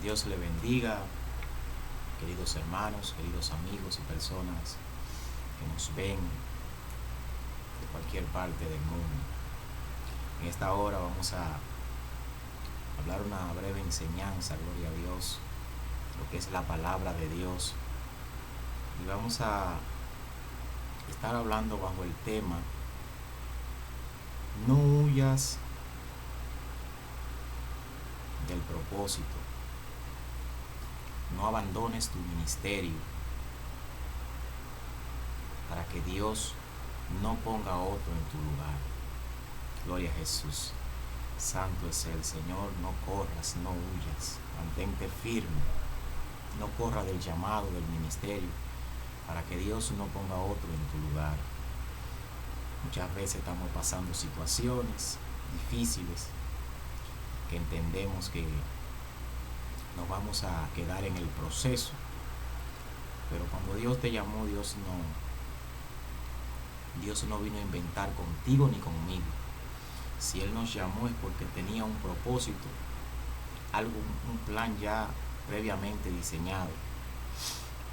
Dios le bendiga, queridos hermanos, queridos amigos y personas que nos ven de cualquier parte del mundo. En esta hora vamos a hablar una breve enseñanza, gloria a Dios, lo que es la palabra de Dios. Y vamos a estar hablando bajo el tema: no huyas del propósito, no abandones tu ministerio para que Dios no ponga otro en tu lugar. Gloria a Jesús. Santo es el Señor. No corras, no huyas, mantente firme, no corra del llamado del ministerio para que Dios no ponga otro en tu lugar. Muchas veces estamos pasando situaciones difíciles que entendemos que nos vamos a quedar en el proceso, pero cuando Dios te llamó, Dios no vino a inventar contigo ni conmigo. Si Él nos llamó es porque tenía un propósito, un plan ya previamente diseñado.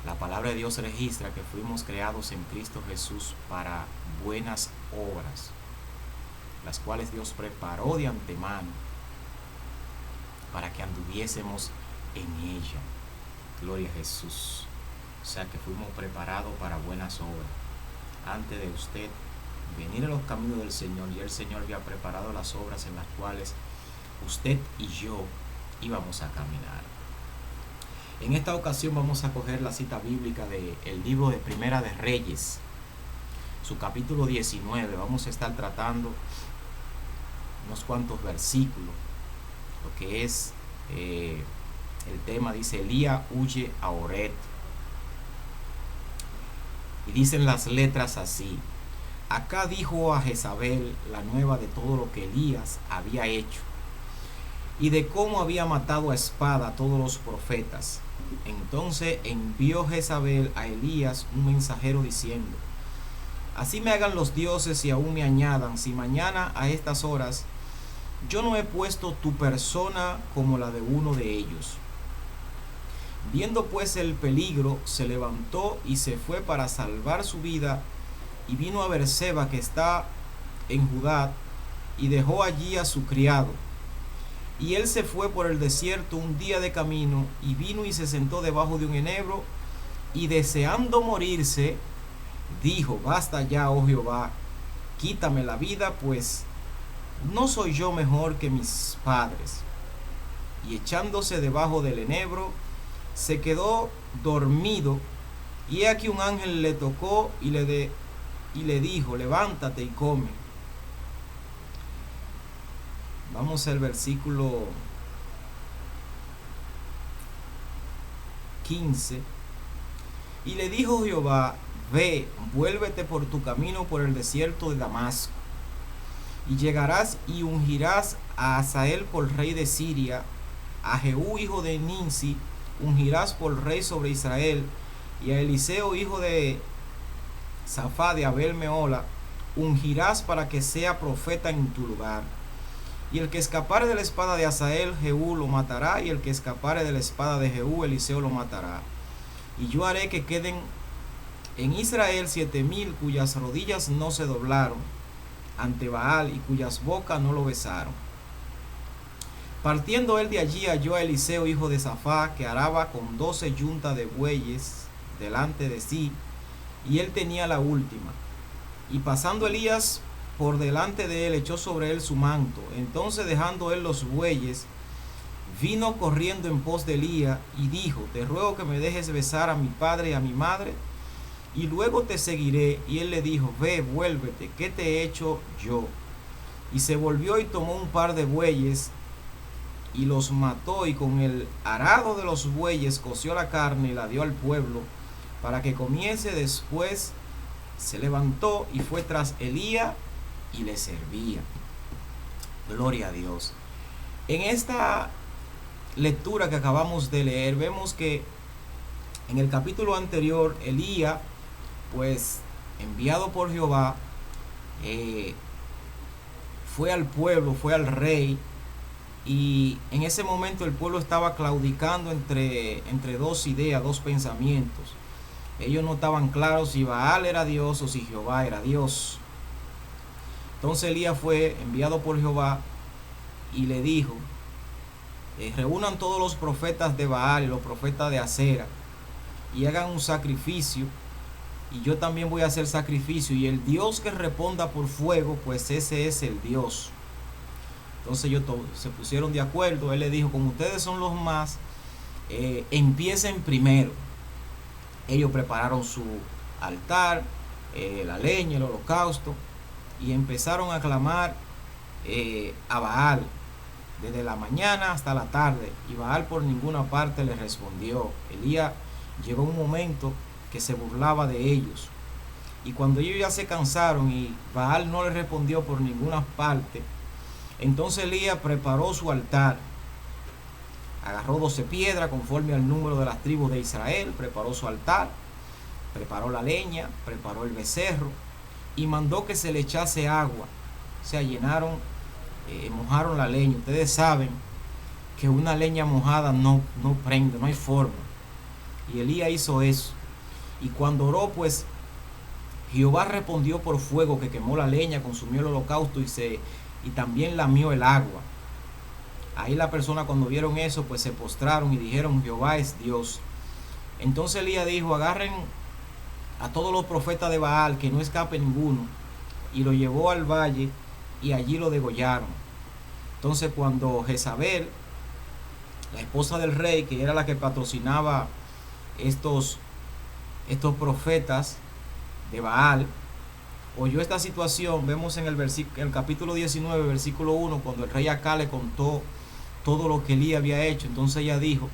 La palabra de Dios registra que fuimos creados en Cristo Jesús para buenas obras, las cuales Dios preparó de antemano para que anduviésemos en ella. Gloria a Jesús. O sea que fuimos preparados para buenas obras. Antes de usted venir a los caminos del Señor, y el Señor había preparado las obras en las cuales usted y yo íbamos a caminar. En esta ocasión vamos a coger la cita bíblica del libro de Primera de Reyes, su capítulo 19. Vamos a estar tratando unos cuantos versículos. Lo que es el tema, dice: Elías huye a Oret. Y dicen las letras así: acá dijo a Jezabel la nueva de todo lo que Elías había hecho y de cómo había matado a espada a todos los profetas. Entonces envió Jezabel a Elías un mensajero diciendo: así me hagan los dioses y aún me añadan, si mañana a estas horas yo no he puesto tu persona como la de uno de ellos. Viendo pues el peligro, se levantó y se fue para salvar su vida, y vino a Berseba, que está en Judá, y dejó allí a su criado. Y él se fue por el desierto un día de camino, y vino y se sentó debajo de un enebro, y deseando morirse, dijo: basta ya, oh Jehová, quítame la vida, pues no soy yo mejor que mis padres. Y echándose debajo del enebro, se quedó dormido, y he aquí un ángel le tocó y le dijo: levántate y come. Vamos al versículo 15. Y le dijo Jehová: ve, vuélvete por tu camino por el desierto de Damasco, y llegarás y ungirás a Hazael por rey de Siria, a Jehú hijo de Nimsi ungirás por rey sobre Israel, y a Eliseo hijo de Safá de Abel Meola ungirás para que sea profeta en tu lugar. Y el que escapare de la espada de Hazael, Jehú lo matará, y el que escapare de la espada de Jehú, Eliseo lo matará. Y yo haré que queden en Israel 7,000 cuyas rodillas no se doblaron ante Baal y cuyas bocas no lo besaron. Partiendo él de allí, halló a Eliseo hijo de Safá, que araba con 12 yuntas de bueyes delante de sí, y él tenía la última. Y pasando Elías por delante de él, echó sobre él su manto. Entonces, dejando él los bueyes, vino corriendo en pos de Elías y dijo: te ruego que me dejes besar a mi padre y a mi madre, y luego te seguiré. Y él le dijo: ve, vuélvete, ¿qué te he hecho yo? Y se volvió y tomó un par de bueyes y los mató, y con el arado de los bueyes coció la carne y la dio al pueblo para que comiese. Después se levantó y fue tras Elías y le servía. Gloria a Dios. En esta lectura que acabamos de leer, vemos que en el capítulo anterior, Elías, pues enviado por Jehová, fue al pueblo, fue al rey, Y en ese momento el pueblo estaba claudicando entre dos ideas, dos pensamientos. Ellos no estaban claros si Baal era Dios o si Jehová era Dios. Entonces Elías fue enviado por Jehová y le dijo, reúnan todos los profetas de Baal y los profetas de Acera y hagan un sacrificio, y yo también voy a hacer sacrificio, y el Dios que responda por fuego, pues ese es el Dios. Entonces ellos se pusieron de acuerdo. Él le dijo, como ustedes son los más, empiecen primero. Ellos prepararon su altar, la leña, el holocausto, y empezaron a clamar a Baal desde la mañana hasta la tarde, y Baal por ninguna parte le respondió. Elías llegó un momento que se burlaba de ellos, y cuando ellos ya se cansaron y Baal no le respondió por ninguna parte, entonces Elías preparó su altar, agarró 12 piedras conforme al número de las tribus de Israel, preparó su altar, preparó la leña, preparó el becerro y mandó que se le echase agua. O sea, mojaron la leña. Ustedes saben que una leña mojada no prende, no hay forma. Y Elías hizo eso. Y cuando oró, pues Jehová respondió por fuego, que quemó la leña, consumió el holocausto y también lamió el agua. Ahí la persona, cuando vieron eso, pues se postraron y dijeron, Jehová es Dios. Entonces Elías dijo, agarren a todos los profetas de Baal, que no escape ninguno, y lo llevó al valle y allí lo degollaron. Entonces cuando Jezabel, la esposa del rey, que era la que patrocinaba estos profetas de Baal, oyó esta situación, vemos en el capítulo 19, versículo 1, cuando el rey Acab le contó todo lo que Elías había hecho. Entonces ella dijo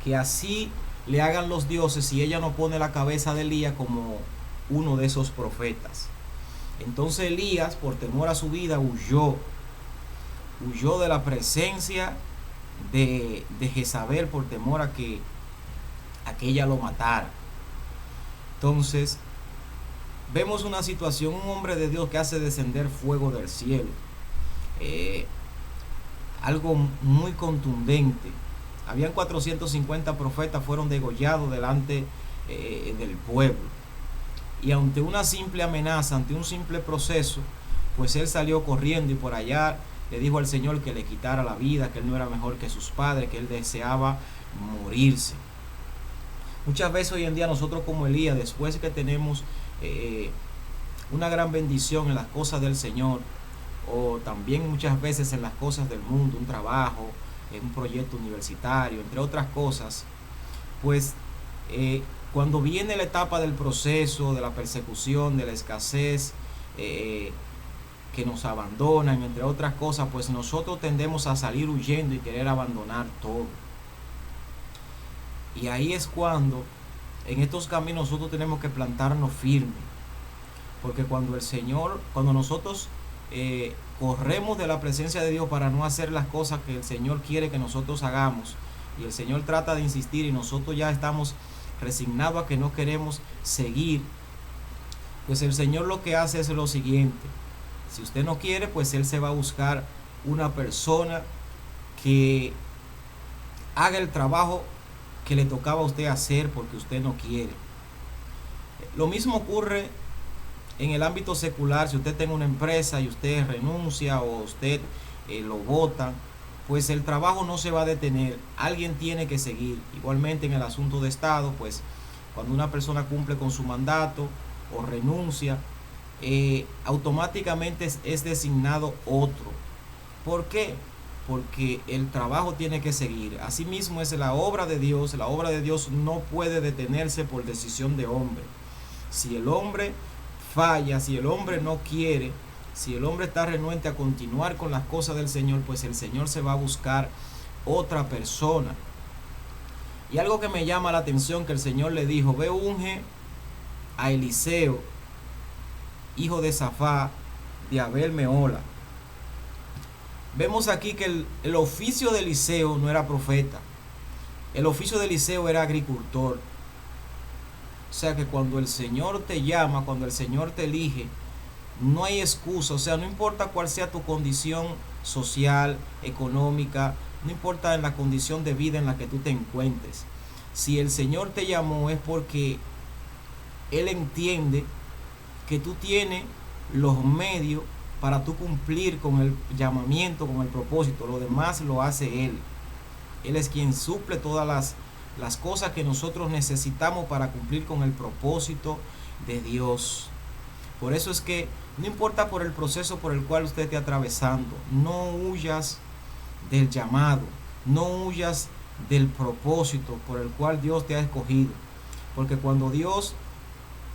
que así le hagan los dioses si ella no pone la cabeza de Elías como uno de esos profetas. Entonces Elías, por temor a su vida, huyó de la presencia de Jezabel, por temor a que ella lo matara. Entonces vemos una situación, un hombre de Dios que hace descender fuego del cielo, algo muy contundente. Habían 450 profetas, fueron degollados delante del pueblo, y ante una simple amenaza, ante un simple proceso, pues él salió corriendo y por allá le dijo al Señor que le quitara la vida, que él no era mejor que sus padres, que él deseaba morirse. Muchas veces hoy en día nosotros, como Elías, después que tenemos una gran bendición en las cosas del Señor, o también muchas veces en las cosas del mundo, un trabajo, un proyecto universitario, entre otras cosas, pues cuando viene la etapa del proceso, de la persecución, de la escasez, que nos abandonan, entre otras cosas, pues nosotros tendemos a salir huyendo y querer abandonar todo. Y ahí es cuando en estos caminos nosotros tenemos que plantarnos firmes, porque cuando nosotros corremos de la presencia de Dios para no hacer las cosas que el Señor quiere que nosotros hagamos, y el Señor trata de insistir y nosotros ya estamos resignados a que no queremos seguir, pues el Señor lo que hace es lo siguiente: si usted no quiere, pues Él se va a buscar una persona que haga el trabajo que le tocaba a usted hacer porque usted no quiere. Lo mismo ocurre en el ámbito secular. Si usted tiene una empresa y usted renuncia o usted lo botan, pues el trabajo no se va a detener, alguien tiene que seguir. Igualmente en el asunto de Estado, pues cuando una persona cumple con su mandato o renuncia, automáticamente es designado otro. ¿Por qué? Porque el trabajo tiene que seguir. Asimismo es la obra de Dios. La obra de Dios no puede detenerse por decisión de hombre. Si el hombre falla, si el hombre no quiere, si el hombre está renuente a continuar con las cosas del Señor, pues el Señor se va a buscar otra persona. Y algo que me llama la atención, que el Señor le dijo: ve, unge a Eliseo, hijo de Safá, de Abel Meola. Vemos aquí que el oficio de Eliseo no era profeta. El oficio de Eliseo era agricultor. O sea que cuando el Señor te llama, cuando el Señor te elige, No hay excusa, o sea, no importa cuál sea tu condición social, económica, no importa en la condición de vida en la que tú te encuentres. Si el Señor te llamó es porque Él entiende que tú tienes los medios para tú cumplir con el llamamiento, con el propósito. Lo demás lo hace Él. Él es quien suple todas las cosas que nosotros necesitamos para cumplir con el propósito de Dios. Por eso es que no importa por el proceso por el cual usted esté atravesando, no huyas del llamado, no huyas del propósito por el cual Dios te ha escogido. Porque cuando Dios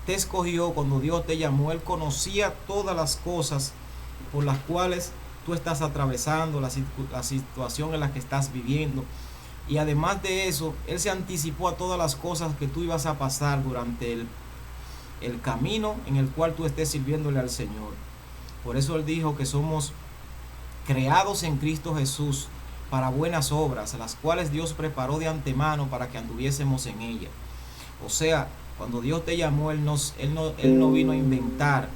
te escogió, cuando Dios te llamó, Él conocía todas las cosas por las cuales tú estás atravesando, la situación en la que estás viviendo. Y además de eso, Él se anticipó a todas las cosas que tú ibas a pasar durante el camino en el cual tú estés sirviéndole al Señor. Por eso Él dijo que somos creados en Cristo Jesús para buenas obras, las cuales Dios preparó de antemano para que anduviésemos en ellas. O sea, cuando Dios te llamó, Él no vino a inventar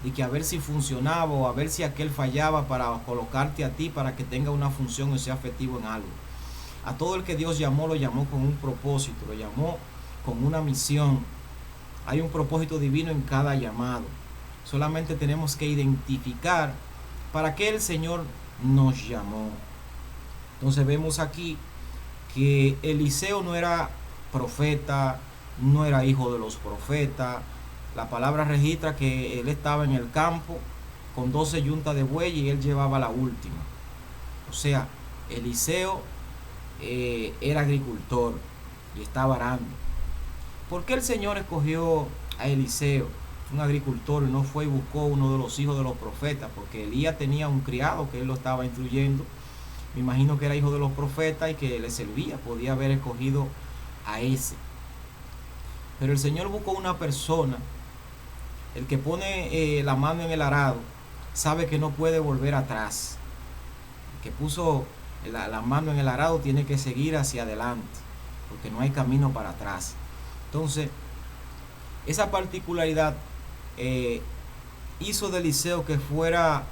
de que a ver si funcionaba o a ver si aquel fallaba para colocarte a ti para que tenga una función o sea efectivo en algo. A todo el que Dios llamó, lo llamó con un propósito, lo llamó con una misión. Hay un propósito divino en cada llamado. Solamente tenemos que identificar para qué el Señor nos llamó. Entonces vemos aquí que Eliseo no era profeta, no era hijo de los profetas. La palabra registra que él estaba en el campo con 12 yuntas de bueyes y él llevaba la última. O sea, Eliseo era agricultor y estaba arando. ¿Por qué el Señor escogió a Eliseo, un agricultor, y no fue y buscó uno de los hijos de los profetas? Porque Elías tenía un criado que él lo estaba instruyendo. Me imagino que era hijo de los profetas y que le servía. Podía haber escogido a ese. Pero el Señor buscó una persona. El que pone la mano en el arado sabe que no puede volver atrás. El que puso la mano en el arado tiene que seguir hacia adelante, porque no hay camino para atrás. Entonces, esa particularidad hizo de Eliseo que fuera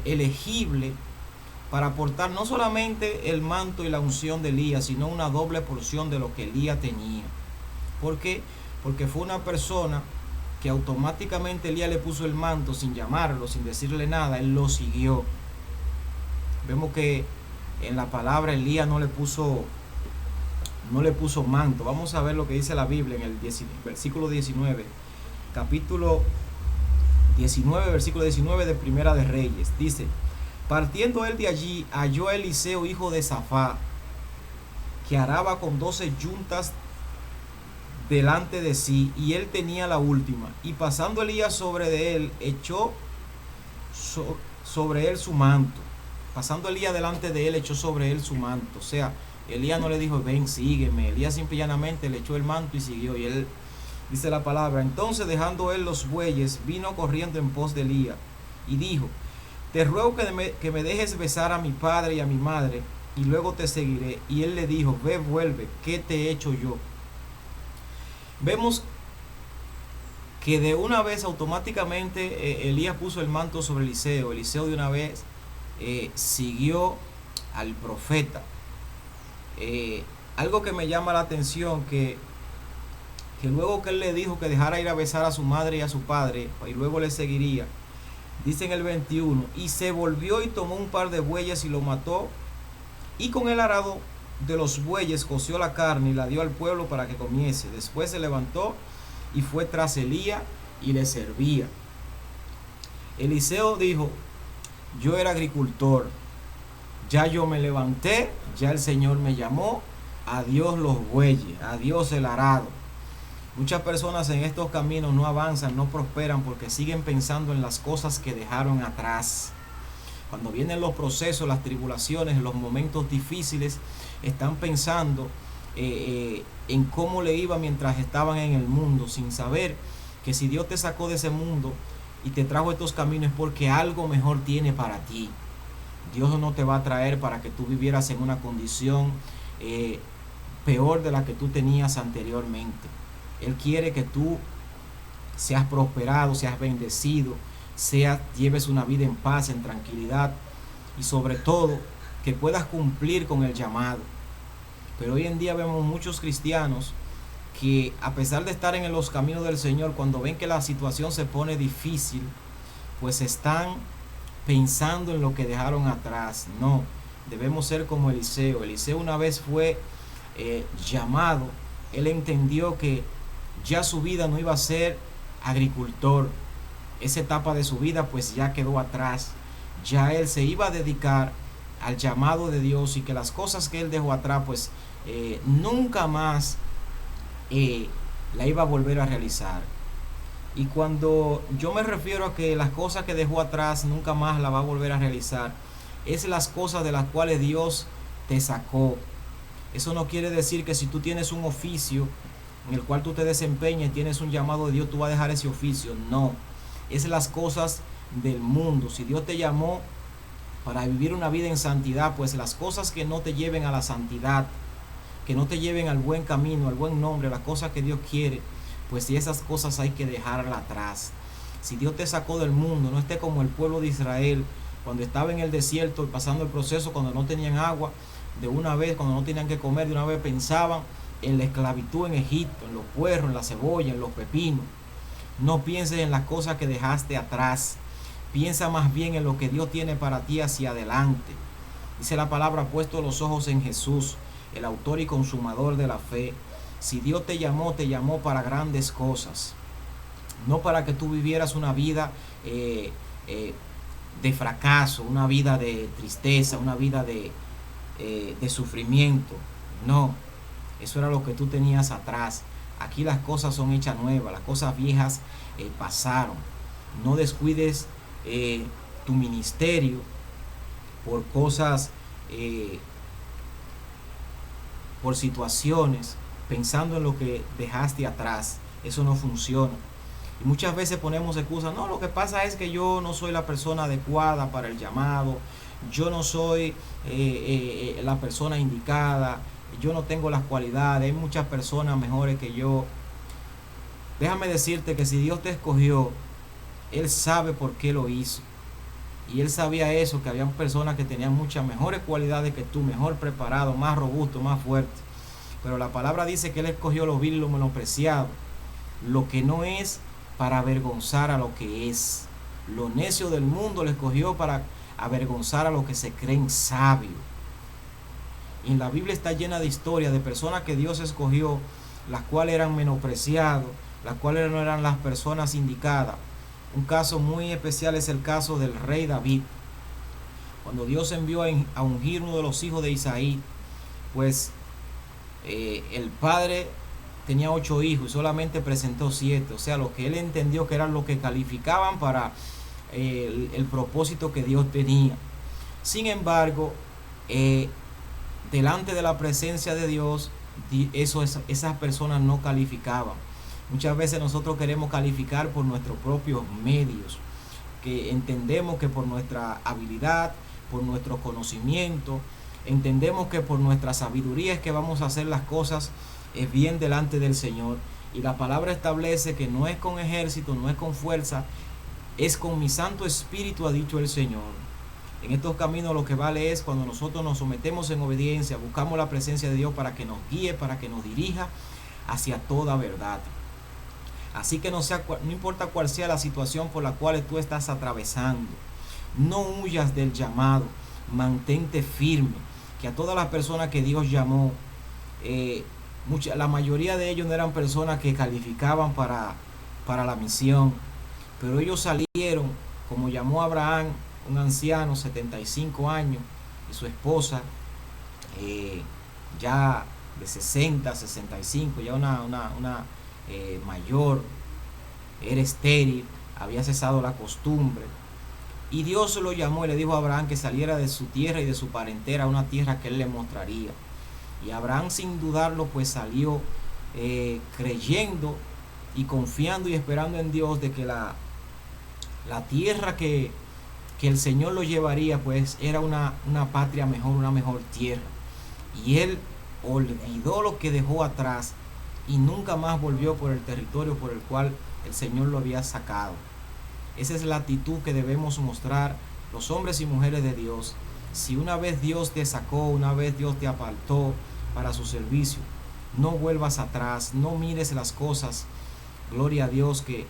elegible para aportar no solamente el manto y la unción de Elías, sino una doble porción de lo que Elías tenía. ¿Por qué? Porque fue una persona que automáticamente Elías le puso el manto sin llamarlo, sin decirle nada, él lo siguió. Vemos que en la palabra Elías no le puso manto. Vamos a ver lo que dice la Biblia en el versículo 19, capítulo 19, versículo 19 de Primera de Reyes. Dice: partiendo él de allí, halló a Eliseo, hijo de Safá, que araba con 12 yuntas delante de sí, y él tenía la última. Y pasando Elías sobre de él, echó sobre él su manto. Pasando Elías delante de él, echó sobre él su manto. O sea, Elías no le dijo, ven, sígueme. Elías simple y llanamente le echó el manto y siguió. Y él, dice la palabra, entonces dejando él los bueyes, vino corriendo en pos de Elías y dijo: te ruego que me dejes besar a mi padre y a mi madre, y luego te seguiré. Y él le dijo: ve, vuelve, ¿qué te he hecho yo? Vemos que de una vez automáticamente Elías puso el manto sobre Eliseo. Eliseo de una vez siguió al profeta. Algo que me llama la atención, que luego que él le dijo que dejara ir a besar a su madre y a su padre, y luego le seguiría, dice en el 21, y se volvió y tomó un par de bueyes y lo mató, y con el arado de los bueyes coció la carne y la dio al pueblo para que comiese. Después se levantó y fue tras Elías y le servía. Eliseo dijo: yo era agricultor, ya yo me levanté, ya el Señor me llamó, adiós los bueyes, adiós el arado. Muchas personas en estos caminos no avanzan, no prosperan porque siguen pensando en las cosas que dejaron atrás. Cuando vienen los procesos, las tribulaciones, los momentos difíciles, están pensando en cómo le iba mientras estaban en el mundo, sin saber que si Dios te sacó de ese mundo y te trajo estos caminos es porque algo mejor tiene para ti. Dios no te va a traer para que tú vivieras en una condición peor de la que tú tenías anteriormente. Él quiere que tú seas prosperado, seas bendecido, lleves una vida en paz, en tranquilidad y sobre todo que puedas cumplir con el llamado. Pero hoy en día vemos muchos cristianos que a pesar de estar en los caminos del Señor, cuando ven que la situación se pone difícil, pues están pensando en lo que dejaron atrás. No, debemos ser como Eliseo. Eliseo una vez fue llamado, él entendió que ya su vida no iba a ser agricultor. Esa etapa de su vida pues ya quedó atrás. Ya él se iba a dedicar al llamado de Dios y que las cosas que él dejó atrás pues nunca más la iba a volver a realizar. Y cuando yo me refiero a que las cosas que dejó atrás nunca más la va a volver a realizar, es las cosas de las cuales Dios te sacó. Eso no quiere decir que si tú tienes un oficio en el cual tú te desempeñas y tienes un llamado de Dios, tú vas a dejar ese oficio. No, es las cosas del mundo. Si Dios te llamó para vivir una vida en santidad, pues las cosas que no te lleven a la santidad, que no te lleven al buen camino, al buen nombre, las cosas que Dios quiere, pues si esas cosas hay que dejarlas atrás. Si Dios te sacó del mundo, no esté como el pueblo de Israel cuando estaba en el desierto y pasando el proceso, cuando no tenían agua, de una vez, cuando no tenían que comer, de una vez pensaban en la esclavitud en Egipto, en los puerros, en la cebolla, en los pepinos. No pienses en las cosas que dejaste atrás. Piensa más bien en lo que Dios tiene para ti hacia adelante. Dice la palabra, puesto los ojos en Jesús, el autor y consumador de la fe. Si Dios te llamó para grandes cosas. No para que tú vivieras una vida de fracaso, una vida de tristeza, una vida de sufrimiento. No, eso era lo que tú tenías atrás. Aquí las cosas son hechas nuevas, las cosas viejas pasaron. No descuides tu ministerio por cosas, por situaciones, pensando en lo que dejaste atrás. Eso no funciona. Y muchas veces ponemos excusas. No, lo que pasa es que yo no soy la persona adecuada para el llamado. Yo no soy la persona indicada. Yo no tengo las cualidades. Hay muchas personas mejores que yo. Déjame decirte que si Dios te escogió, Él sabe por qué lo hizo. Y Él sabía eso, que había personas que tenían muchas mejores cualidades que tú, mejor preparado, más robusto, más fuerte. Pero la palabra dice que Él escogió lo vil y lo menospreciado, lo que no es, para avergonzar a lo que es. Lo necio del mundo le escogió para avergonzar a los que se creen sabios. Y la Biblia está llena de historias de personas que Dios escogió, las cuales eran menospreciados, las cuales no eran las personas indicadas. Un caso muy especial es el caso del rey David. Cuando Dios envió a ungir uno de los hijos de Isaí, pues el padre tenía 8 hijos y solamente presentó 7. O sea, lo que él entendió que eran lo que calificaban para el propósito que Dios tenía. Sin embargo, delante de la presencia de Dios, esas personas no calificaban. Muchas veces nosotros queremos calificar por nuestros propios medios, que entendemos que por nuestra habilidad, por nuestro conocimiento, entendemos que por nuestra sabiduría es que vamos a hacer las cosas bien delante del Señor. Y la palabra establece que no es con ejército, no es con fuerza, es con mi Santo Espíritu, ha dicho el Señor. En estos caminos lo que vale es cuando nosotros nos sometemos en obediencia, buscamos la presencia de Dios para que nos guíe, para que nos dirija hacia toda verdad. Así que no importa cuál sea la situación por la cual tú estás atravesando, no huyas del llamado, mantente firme, que a todas las personas que Dios llamó, la mayoría de ellos no eran personas que calificaban para la misión, pero ellos salieron, como llamó Abraham, un anciano, 75 años, y su esposa, ya de 60, 65, ya una mayor, era estéril, había cesado la costumbre. Y Dios lo llamó y le dijo a Abraham que saliera de su tierra y de su parentela a una tierra que él le mostraría. Y Abraham, sin dudarlo, pues salió creyendo y confiando y esperando en Dios de que la tierra que el Señor lo llevaría, pues era una patria mejor, una mejor tierra. Y él olvidó lo que dejó atrás y nunca más volvió por el territorio por el cual el Señor lo había sacado. Esa es la actitud que debemos mostrar los hombres y mujeres de Dios. Si una vez Dios te sacó, una vez Dios te apartó para su servicio, no vuelvas atrás, no mires las cosas, gloria a Dios, que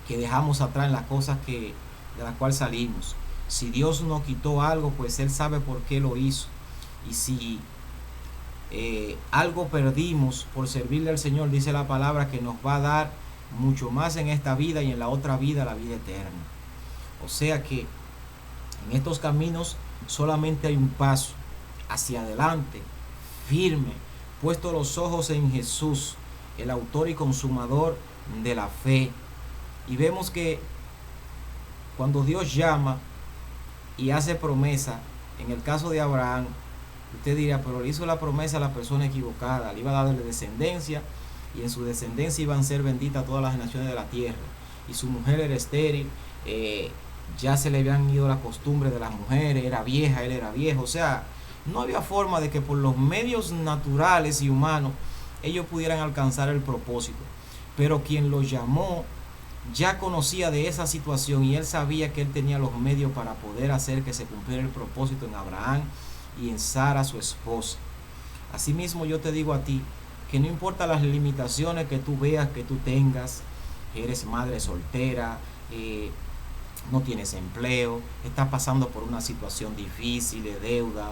dejamos atrás, las cosas de las cuales salimos. Si Dios nos quitó algo, pues Él sabe por qué lo hizo. Y si algo perdimos por servirle al Señor, dice la palabra que nos va a dar mucho más en esta vida y en la otra vida, la vida eterna. O sea que en estos caminos solamente hay un paso hacia adelante, firme, puesto los ojos en Jesús, el autor y consumador de la fe. Y vemos que cuando Dios llama y hace promesa, en el caso de Abraham, usted dirá, pero le hizo la promesa a la persona equivocada, le iba a darle descendencia y en su descendencia iban a ser benditas todas las naciones de la tierra. Y su mujer era estéril, ya se le habían ido las costumbres de las mujeres, era vieja, él era viejo. O sea, no había forma de que por los medios naturales y humanos ellos pudieran alcanzar el propósito. Pero quien lo llamó ya conocía de esa situación y él sabía que él tenía los medios para poder hacer que se cumpliera el propósito en Abraham y en Sara, su esposa. Asimismo, yo te digo a ti que no importa las limitaciones que tú veas que tú tengas, eres madre soltera, no tienes empleo, estás pasando por una situación difícil de deuda,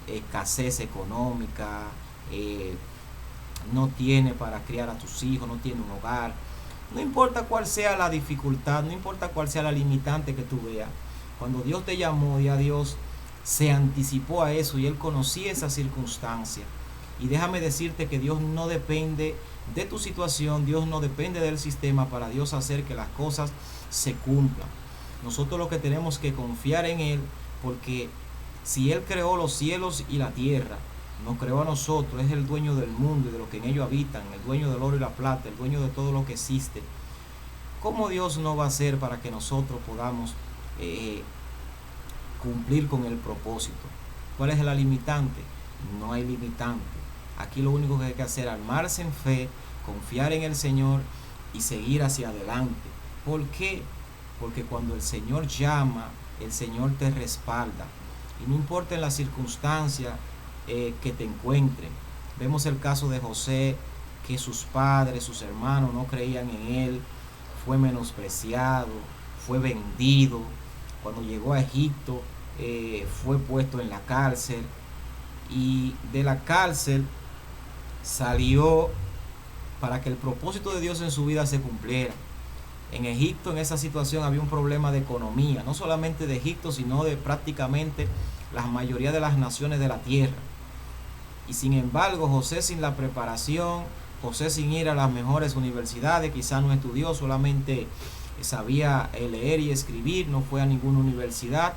escasez económica, no tiene para criar a tus hijos, no tiene un hogar. No importa cuál sea la dificultad, no importa cuál sea la limitante que tú veas, cuando Dios te llamó, ya Dios se anticipó a eso y Él conocía esa circunstancia. Y déjame decirte que Dios no depende de tu situación, Dios no depende del sistema para Dios hacer que las cosas se cumplan. Nosotros lo que tenemos que confiar en Él, porque si Él creó los cielos y la tierra, nos creó a nosotros, es el dueño del mundo y de lo que en ellos habitan, el dueño del oro y la plata, el dueño de todo lo que existe. ¿Cómo Dios no va a hacer para que nosotros podamos cumplir con el propósito? ¿Cuál es la limitante? No hay limitante. Aquí lo único que hay que hacer es armarse en fe, confiar en el Señor y seguir hacia adelante. ¿Por qué? Porque cuando el Señor llama, el Señor te respalda. Y no importa en la circunstancia que te encuentren. Vemos el caso de José, que sus padres, sus hermanos no creían en él, fue menospreciado, fue vendido. Cuando llegó a Egipto, fue puesto en la cárcel y de la cárcel salió para que el propósito de Dios en su vida se cumpliera. En Egipto, en esa situación, había un problema de economía, no solamente de Egipto, sino de prácticamente la mayoría de las naciones de la tierra. Y sin embargo, José, sin la preparación, José sin ir a las mejores universidades, quizás no estudió, solamente sabía leer y escribir, no fue a ninguna universidad.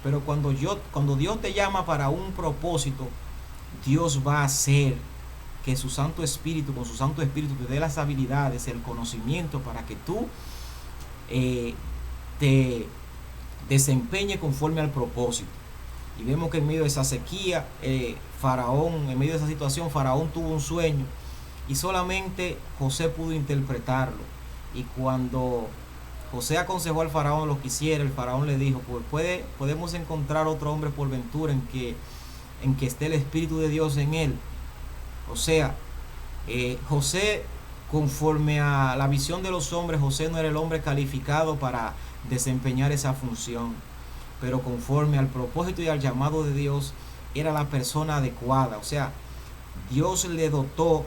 Pero cuando Dios te llama para un propósito, Dios va a hacer que su Santo Espíritu, con su Santo Espíritu, te dé las habilidades, el conocimiento para que tú te desempeñes conforme al propósito. Y vemos que en medio de esa sequía, Faraón, en medio de esa situación, Faraón tuvo un sueño y solamente José pudo interpretarlo. Y cuando José aconsejó al Faraón lo que hiciera, el Faraón le dijo, pues podemos encontrar otro hombre por ventura en que esté el Espíritu de Dios en él. O sea, José, conforme a la visión de los hombres, José no era el hombre calificado para desempeñar esa función, pero conforme al propósito y al llamado de Dios, era la persona adecuada. O sea, Dios le dotó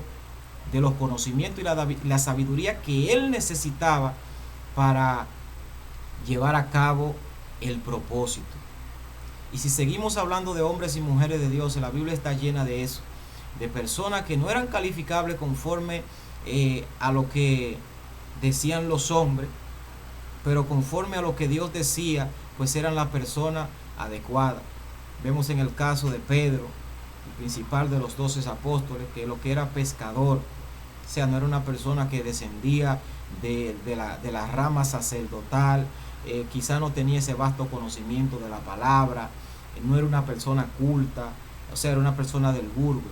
de los conocimientos y la sabiduría que él necesitaba para llevar a cabo el propósito. Y si seguimos hablando de hombres y mujeres de Dios, la Biblia está llena de eso, de personas que no eran calificables conforme a lo que decían los hombres, pero conforme a lo que Dios decía, pues eran la persona adecuada. Vemos en el caso de Pedro, el principal de los 12 apóstoles, que lo que era pescador, o sea, no era una persona que descendía de la rama sacerdotal, quizá no tenía ese vasto conocimiento de la palabra, no era una persona culta, o sea, era una persona del burgo.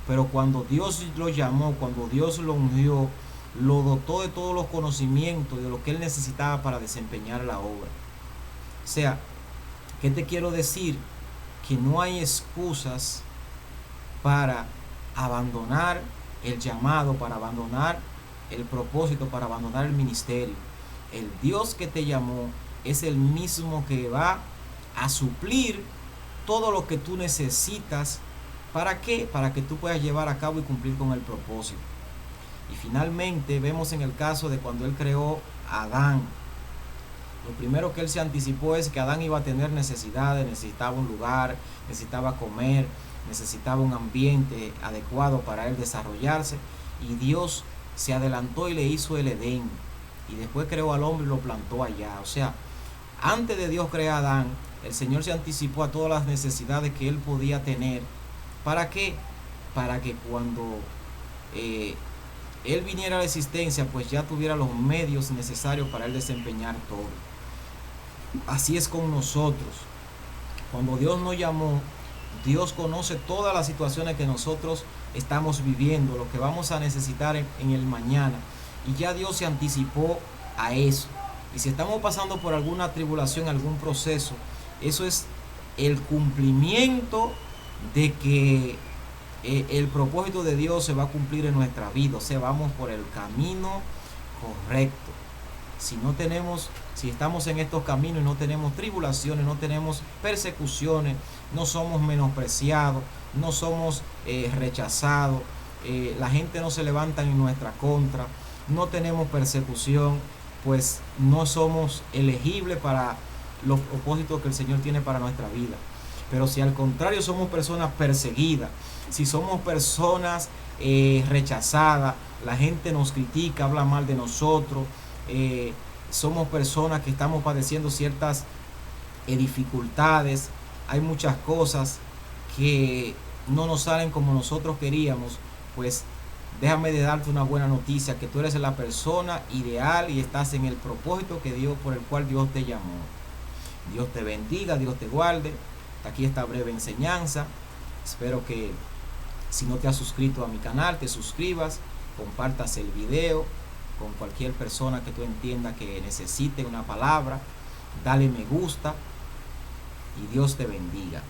Pero cuando Dios lo llamó, cuando Dios lo ungió, lo dotó de todos los conocimientos, de lo que él necesitaba para desempeñar la obra. O sea, ¿qué te quiero decir? Que no hay excusas para abandonar el llamado, para abandonar el propósito, para abandonar el ministerio. El Dios que te llamó es el mismo que va a suplir todo lo que tú necesitas. ¿Para qué? Para que tú puedas llevar a cabo y cumplir con el propósito. Y finalmente vemos en el caso de cuando él creó a Adán. Lo primero que él se anticipó es que Adán iba a tener necesidades, necesitaba un lugar, necesitaba comer, necesitaba un ambiente adecuado para él desarrollarse. Y Dios se adelantó y le hizo el Edén. Y después creó al hombre y lo plantó allá. O sea, antes de Dios crear a Adán, el Señor se anticipó a todas las necesidades que él podía tener. ¿Para qué? Para que cuando él viniera a la existencia, pues ya tuviera los medios necesarios para él desempeñar todo. Así es con nosotros. Cuando Dios nos llamó, Dios conoce todas las situaciones que nosotros estamos viviendo, lo que vamos a necesitar en el mañana. Y ya Dios se anticipó a eso. Y si estamos pasando por alguna tribulación, algún proceso, eso es el cumplimiento de que el propósito de Dios se va a cumplir en nuestra vida. O sea, vamos por el camino correcto. Si estamos en estos caminos y no tenemos tribulaciones, no tenemos persecuciones, no somos menospreciados, no somos rechazados, la gente no se levanta en nuestra contra, no tenemos persecución, pues no somos elegibles para los propósitos que el Señor tiene para nuestra vida. Pero si al contrario somos personas perseguidas, si somos personas rechazadas, la gente nos critica, habla mal de nosotros, somos personas que estamos padeciendo ciertas dificultades, hay muchas cosas que no nos salen como nosotros queríamos, pues déjame de darte una buena noticia, que tú eres la persona ideal y estás en el propósito por el cual Dios te llamó. Dios te bendiga, Dios te guarde. Hasta aquí esta breve enseñanza. Espero que si no te has suscrito a mi canal, te suscribas, compartas el video con cualquier persona que tú entiendas que necesite una palabra. Dale me gusta y Dios te bendiga.